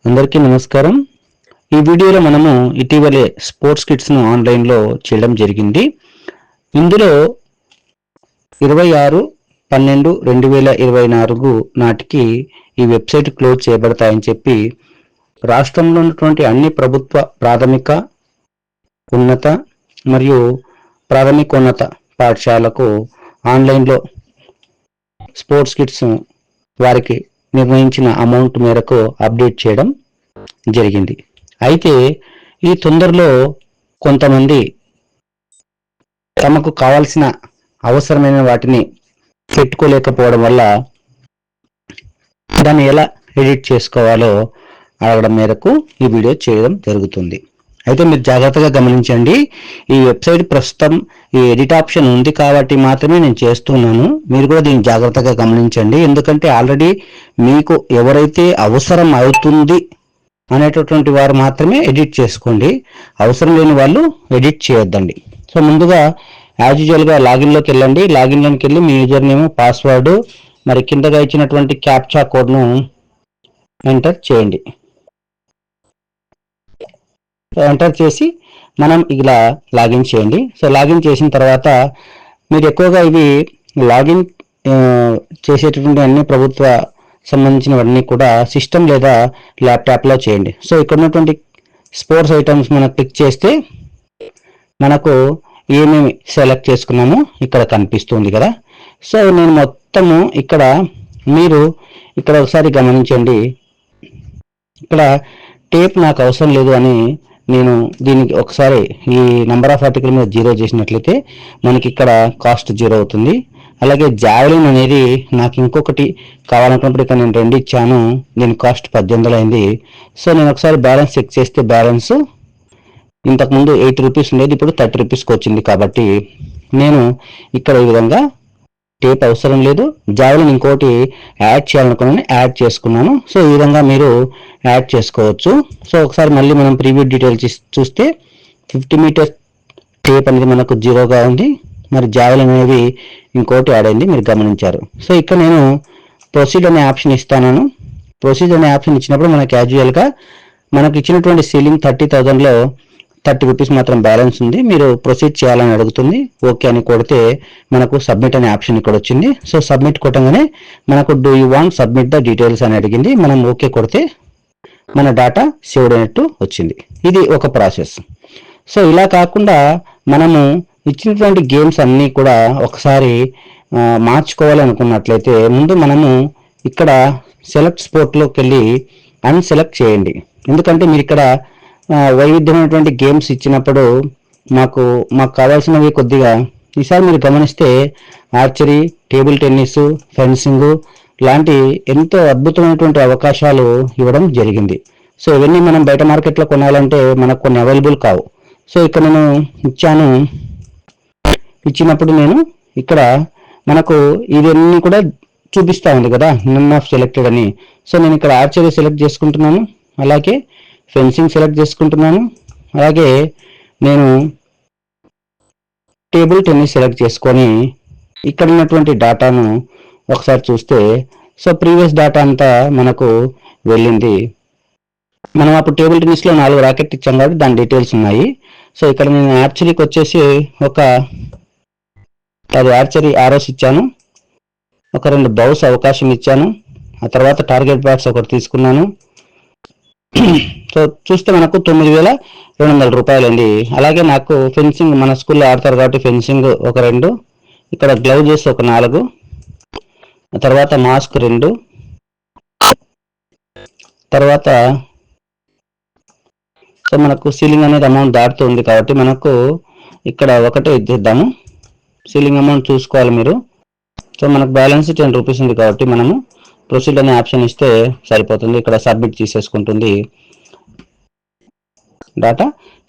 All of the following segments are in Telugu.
అందరికీ నమస్కారం. ఈ వీడియోలో మనము ఇటీవలే స్పోర్ట్స్ కిట్స్ను ఆన్లైన్లో చేయడం జరిగింది. ఇందులో 26/12/2024 నాటికి ఈ వెబ్సైట్ క్లోజ్ చేయబడతాయని చెప్పి రాష్ట్రంలో ఉన్నటువంటి అన్ని ప్రభుత్వ ప్రాథమిక ఉన్నత మరియు ప్రాథమికోన్నత పాఠశాలకు ఆన్లైన్లో స్పోర్ట్స్ కిట్స్ వారికి నిర్ణయించిన అమౌంట్ మేరకు అప్డేట్ చేయడం జరిగింది. అయితే ఈ తొందరలో కొంతమంది తమకు కావాల్సిన అవసరమైన వాటిని పెట్టుకోలేకపోవడం వల్ల దాన్ని ఎలా ఎడిట్ చేసుకోవాలో అడగడం మేరకు ఈ వీడియో చేయడం జరుగుతుంది. అయితే మీరు జాగ్రత్తగా గమనించండి. ఈ వెబ్సైట్ ప్రస్తుతం ఈ ఎడిట్ ఆప్షన్ ఉంది కాబట్టి మాత్రమే నేను చేస్తున్నాను. మీరు కూడా దీన్ని జాగ్రత్తగా గమనించండి. ఎందుకంటే ఆల్రెడీ మీకు ఎవరైతే అవసరం అవుతుంది అనేటటువంటి వారు మాత్రమే ఎడిట్ చేసుకోండి. అవసరం లేని వాళ్ళు ఎడిట్ చేయొద్దండి. సో ముందుగా యాజ్ యూజువల్గా లాగిన్లోకి వెళ్ళండి. లాగిన్లోకి వెళ్ళి మీ యూజర్ నేమ్, పాస్వర్డ్, మరి కిందగా ఇచ్చినటువంటి క్యాప్చా కోడ్ను ఎంటర్ చేయండి. ఎంటర్ చేసి మనం ఇలా లాగిన్ చేయండి. సో లాగిన్ చేసిన తర్వాత మీరు ఎక్కువగా ఇవి లాగిన్ చేసేటటువంటి అన్ని ప్రభుత్వ సంబంధించినవన్నీ కూడా సిస్టమ్ లేదా ల్యాప్టాప్లో చేయండి. సో ఇక్కడ ఉన్నటువంటి స్పోర్ట్స్ ఐటమ్స్ మనం క్లిక్ చేస్తే మనకు ఏమేమి సెలెక్ట్ చేసుకున్నామో ఇక్కడ కనిపిస్తుంది కదా. సో నేను మొత్తము మీరు ఇక్కడ ఒకసారి గమనించండి. ఇక్కడ టేప్ నాకు అవసరం లేదు అని నేను దీనికి ఒకసారి ఈ నెంబర్ ఆఫ్ ఆర్టికల్ మీద 0 చేసినట్లయితే మనకి ఇక్కడ కాస్ట్ 0 అవుతుంది. అలాగే జావెలిన్ అనేది నాకు ఇంకొకటి కావాలనుకున్నప్పుడు ఇక్కడ నేను 2 ఇచ్చాను. దీని కాస్ట్ 1800 అయింది. సో నేను ఒకసారి బ్యాలెన్స్ చెక్ చేస్తే బ్యాలెన్స్ ఇంతకుముందు 80 రూపీస్ ఉండేది, ఇప్పుడు 30 రూపీస్కి వచ్చింది. కాబట్టి నేను ఇక్కడ ఈ విధంగా టేప్ అవసరం లేదు, జావెలిన్ ఇంకోటి యాడ్ చేయాలనుకున్నాను, యాడ్ చేసుకున్నాను. సో ఈ విధంగా మీరు యాడ్ చేసుకోవచ్చు. సో ఒకసారి మళ్ళీ మనం ప్రీవ్యూ డీటెయిల్స్ చూస్తే 50 మీటర్ టేప్ అనేది మనకు 0గా ఉంది. మరి జావెలిన్ అనేది ఇంకోటి యాడ్ అయింది, మీరు గమనించారు. సో ఇక్కడ నేను ప్రొసీడ్ అనే ఆప్షన్ ఇస్తాను. ప్రొసీడ్ అనే ఆప్షన్ ఇచ్చినప్పుడు మనకు క్యాజువల్గా మనకు ఇచ్చినటువంటి సీలింగ్ 30,000లో 30 రూపీస్ మాత్రం బ్యాలెన్స్ ఉంది. మీరు ప్రొసీడ్ చేయాలని అడుగుతుంది. ఓకే అని కొడితే మనకు సబ్మిట్ అనే ఆప్షన్ ఇక్కడ వచ్చింది. సో సబ్మిట్ కొట్టగానే మనకు do you want submit the details అని అడిగింది. మనం ఓకే కొడితే మన డేటా సేవ్డ్ అయినట్టు వచ్చింది. ఇది ఒక ప్రాసెస్. సో ఇలా కాకుండా మనము ఇచ్చినటువంటి గేమ్స్ అన్నీ కూడా ఒకసారి మార్చుకోవాలి అనుకున్నట్లయితే ముందు మనము ఇక్కడ సెలెక్ట్ స్పోర్ట్లోకి వెళ్ళి అన్సెలెక్ట్ చేయండి. ఎందుకంటే మీరు ఇక్కడ వైవిధ్యమైనటువంటి గేమ్స్ ఇచ్చినప్పుడు మాకు కావాల్సినవి కొద్దిగా ఈసారి మీరు గమనిస్తే ఆర్చరీ, టేబుల్ టెన్నిస్, ఫెన్సింగ్ లాంటి ఎంతో అద్భుతమైనటువంటి అవకాశాలు ఇవ్వడం జరిగింది. సో ఇవన్నీ మనం బయట మార్కెట్లో కొనాలంటే మనకు కొన్ని అవైలబుల్ కావు. సో ఇక్కడ నేను ఇచ్చినప్పుడు నేను ఇక్కడ మనకు ఇవన్నీ కూడా చూపిస్తూ ఉంది కదా, నన్ ఆఫ్ సెలెక్టెడ్ అని. సో నేను ఇక్కడ ఆర్చరీ సెలెక్ట్ చేసుకుంటున్నాను, అలాగే ఫెన్సింగ్ సెలెక్ట్ చేసుకుంటున్నాను, అలాగే నేను టేబుల్ టెన్నిస్ సెలెక్ట్ చేసుకొని ఇక్కడ ఉన్నటువంటి డేటాను ఒకసారి చూస్తే సో ప్రీవియస్ డేటా అంతా మనకు వెళ్ళింది. మనం అప్పుడు టేబుల్ టెన్నిస్లో 4 ర్యాకెట్ ఇచ్చాం కాబట్టి దాని డీటెయిల్స్ ఉన్నాయి. సో ఇక్కడ నేను ఆర్చరీకి వచ్చేసి ఒక 10 ఆర్చరీ ఆరోస్ ఇచ్చాను, ఒక 2 బౌస్ అవకాశం ఇచ్చాను, ఆ తర్వాత టార్గెట్ బ్యాట్స్ ఒకటి తీసుకున్నాను. సో చూస్తే మనకు 9,200 రూపాయలు అండి. అలాగే నాకు ఫెన్సింగ్ మన స్కూల్లో ఆడతారు కాబట్టి ఫెన్సింగ్ ఒక 2, ఇక్కడ గ్లౌజెస్ ఒక 4, ఆ తర్వాత మాస్క్ 2, తర్వాత సో మనకు సీలింగ్ అనేది అమౌంట్ దాటుతుంది కాబట్టి మనకు ఇక్కడ ఒకటే ఇద్దాము. సీలింగ్ అమౌంట్ చూసుకోవాలి మీరు. సో మనకు బ్యాలెన్స్ 10 రూపీస్ ఉంది కాబట్టి మనము ప్రొసీడ్ అనే ఆప్షన్ ఇస్తే సరిపోతుంది. ఇక్కడ సబ్మిట్ చేసేసుకుంటుంది, డేటా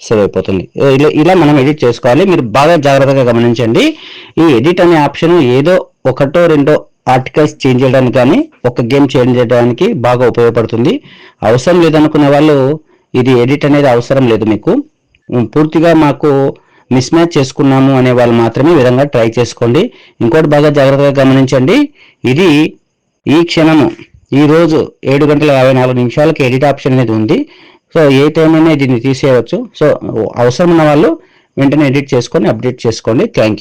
సేవ్ అయిపోతుంది. ఇలా మనం ఎడిట్ చేసుకోవాలి. మీరు బాగా జాగ్రత్తగా గమనించండి. ఈ ఎడిట్ అనే ఆప్షన్ ఏదో 1-2 ఆర్టికల్స్ చేంజ్ చేయడానికి కానీ ఒక గేమ్ చేంజ్ చేయడానికి బాగా ఉపయోగపడుతుంది. అవసరం లేదనుకునే వాళ్ళు ఇది ఎడిట్ అనేది అవసరం లేదు మీకు. పూర్తిగా మాకు మిస్ మ్యాచ్ చేసుకున్నాము అనే వాళ్ళు మాత్రమే ఈ విధంగా ట్రై చేసుకోండి. ఇంకోటి బాగా జాగ్రత్తగా గమనించండి. ఇది ఈ క్షణము ఈరోజు 7:54 ఎడిట్ ఆప్షన్ అనేది ఉంది. సో ఏ టైం అయినా దీన్ని తీసేయవచ్చు. సో అవసరం ఉన్న వాళ్ళు వెంటనే ఎడిట్ చేసుకొని అప్డేట్ చేసుకోండి. Thank you.